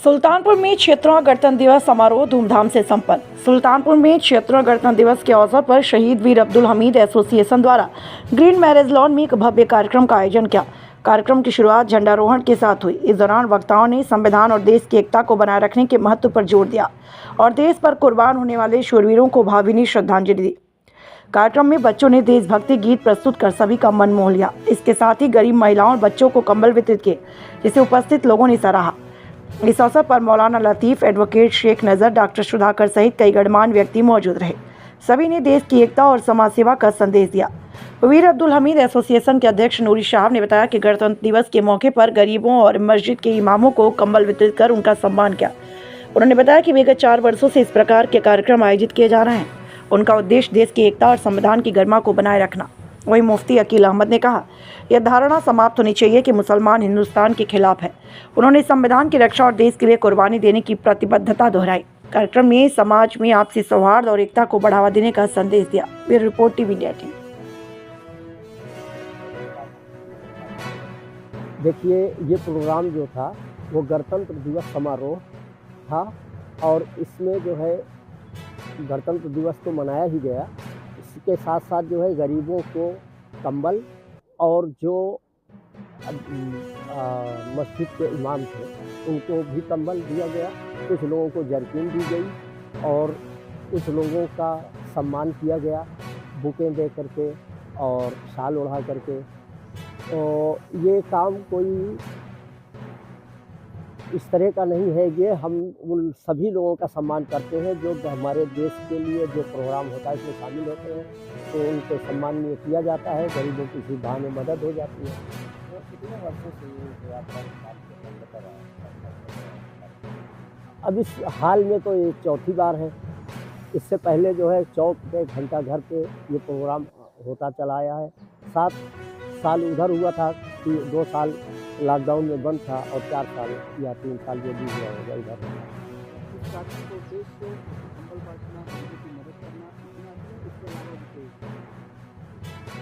सुल्तानपुर में क्षेत्रीय गणतंत्र दिवस समारोह धूमधाम से संपन्न। सुल्तानपुर में क्षेत्रीय गणतंत्र दिवस के अवसर पर शहीद वीर अब्दुल हमीद एसोसिएशन द्वारा ग्रीन मैरिज लॉन में एक भव्य कार्यक्रम का आयोजन किया। कार्यक्रम की शुरुआत झंडारोहण के साथ हुई। इस दौरान वक्ताओं ने संविधान और देश की एकता को बनाए रखने के महत्व पर जोर दिया और देश पर कुर्बान होने वाले शूरवीरों को भावभीनी श्रद्धांजलि दी। कार्यक्रम में बच्चों ने देशभक्ति गीत प्रस्तुत कर सभी का मन मोह लिया। इसके साथ ही गरीब महिलाओं और बच्चों को कंबल वितरित किए, जिसे उपस्थित लोगों ने सराहा। इस अवसर पर मौलाना लतीफ़, एडवोकेट शेख नज़र, डॉक्टर सुधाकर सहित कई गणमान्य व्यक्ति मौजूद रहे। सभी ने देश की एकता और समाज सेवा का संदेश दिया। वीर अब्दुल हमीद एसोसिएशन के अध्यक्ष नूरी शाह ने बताया कि गणतंत्र दिवस के मौके पर गरीबों और मस्जिद के इमामों को कंबल वितरित कर उनका सम्मान किया। उन्होंने बताया कि विगत 4 वर्षों से इस प्रकार के कार्यक्रम आयोजित किए जा रहे हैं। उनका उद्देश्य देश की एकता और संविधान की गरिमा को बनाए रखना। वहीं मुफ्ती अकील अहमद ने कहा, यह धारणा समाप्त होनी चाहिए कि मुसलमान हिंदुस्तान के खिलाफ है। उन्होंने संविधान की रक्षा और देश के लिए कुर्बानी देने की प्रतिबद्धता दोहराई। कार्यक्रम में समाज में आपसी सौहार्द और एकता को बढ़ावा देने का संदेश दिया। Bureau report TV India TV. देखिए, ये प्रोग्राम जो था वो गणतंत्र दिवस समारोह था और इसमें जो है गणतंत्र दिवस तो मनाया ही गया, इसके साथ साथ जो है गरीबों को कंबल और जो मस्जिद के इमाम थे उनको भी कंबल दिया गया। कुछ लोगों को जरकिन दी गई और कुछ लोगों का सम्मान किया गया बुकें दे करके और शाल ओढ़ा करके। तो ये काम कोई इस तरह का नहीं है। ये हम उन सभी लोगों का सम्मान करते हैं जो हमारे देश के लिए जो प्रोग्राम होता है इसमें शामिल होते हैं, तो उनको सम्मानित किया जाता है। गरीबों की सुविधा में मदद हो जाती है। तो कितने वर्षों से अब इस हाल में तो ये चौथी बार है। इससे पहले जो है चौक पे, घंटा घर पे ये प्रोग्राम होता चला आया है। 7 साल उधर हुआ था कि 2 साल लॉकडाउन में बंद था और 4 साल या 3 साल जो बीत गया होगा इधर।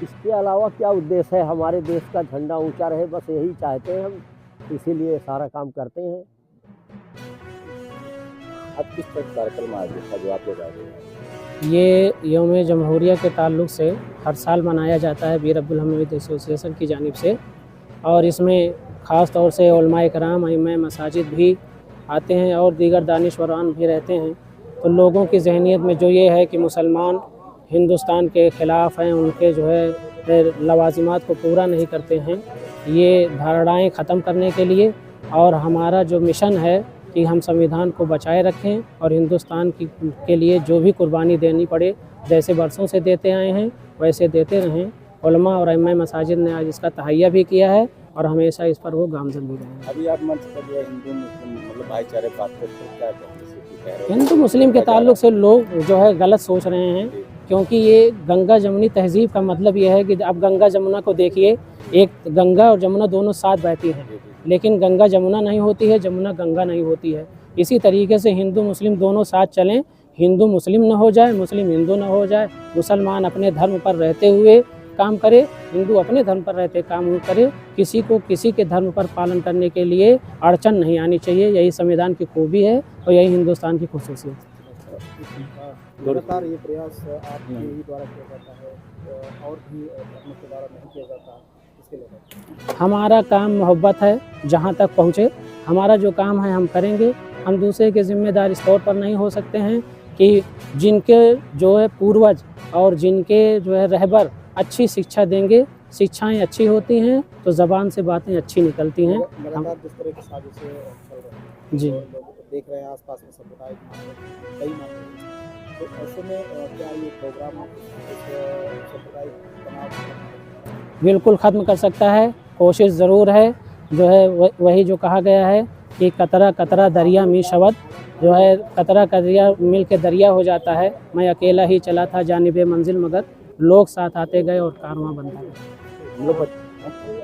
इसके अलावा क्या उद्देश्य है? हमारे देश का झंडा ऊंचा रहे, बस यही चाहते हैं हम, इसीलिए सारा काम करते हैं। अब किस तरह कार्यक्रम आयोजित था जो आप लोग आए हैं? ये यौम जमहूरिया के ताल्लुक़ से हर साल मनाया जाता है वीर अब्दुल हमीद एसोसिएशन की जानिब से, और इसमें ख़ास तौर से उलमाए कराम, इमाम मसाजिद भी आते हैं और दीगर दानिशवरान भी रहते हैं। तो लोगों की जहनीत में जो ये है कि मुसलमान हिंदुस्तान के ख़िलाफ़ हैं, उनके जो है लवाजिमात को पूरा नहीं करते हैं, ये धारणाएं ख़त्म करने के लिए और हमारा जो मिशन है कि हम संविधान को बचाए रखें और हिंदुस्तान के लिए जो भी कुर्बानी देनी पड़े, जैसे वर्षों से देते आए हैं वैसे देते रहें। उलमा और इमाम मसाजिद ने आज इसका तहैया भी किया है और हमेशा इस पर वो गामजन भी रहें। अभी आप मंच पर जो है हिंदू मुस्लिम मतलब भाईचारे बात करते हैं, क्या कह रहे हैं? हिंदू मुस्लिम के ताल्लुक़ से लोग जो है गलत सोच रहे हैं, क्योंकि ये गंगा जमुनी तहज़ीब का मतलब ये है कि आप गंगा जमुना को देखिए, एक गंगा और जमुना दोनों साथ बहती हैं, लेकिन गंगा जमुना नहीं होती है, जमुना गंगा नहीं होती है। इसी तरीके से हिंदू मुस्लिम दोनों साथ चलें, हिंदू मुस्लिम न हो जाए, मुस्लिम हिंदू न हो जाए, मुसलमान अपने धर्म पर रहते हुए काम करे, हिंदू अपने धर्म पर रहते काम करे, किसी को किसी के धर्म पर पालन करने के लिए अड़चन नहीं आनी चाहिए। यही संविधान की खूबी है और यही हिंदुस्तान की खुसूसियत है। लगातार ये प्रयास आपके ही द्वारा किया जाता है और भी धर्मों के द्वारा नहीं किया जाता, इसके लिए हमारा काम मोहब्बत है, जहाँ तक पहुँचे हमारा जो काम है हम करेंगे। हम दूसरे के ज़िम्मेदार इस तौर पर नहीं हो सकते हैं कि जिनके जो है पूर्वज और जिनके जो है रहबर अच्छी शिक्षा देंगे, शिक्षाएं अच्छी होती हैं तो ज़बान से बातें अच्छी निकलती हैं। लगातार जिस तरह की साजिशें चल रही हैं, जी, लोग देख रहे हैं आसपास में सामुदायिक कई मामले, तो ऐसे में क्या ये प्रोग्राम सामुदायिक तनाव बिल्कुल ख़त्म कर सकता है। कोशिश ज़रूर है, जो है वही जो कहा गया है कि कतरा कतरा दरिया मी शवद, जो है कतरा कतरा मिल के दरिया हो जाता है। मैं अकेला ही चला था जानिबे मंजिल, मगर लोग साथ आते गए और कारवां बनता गया।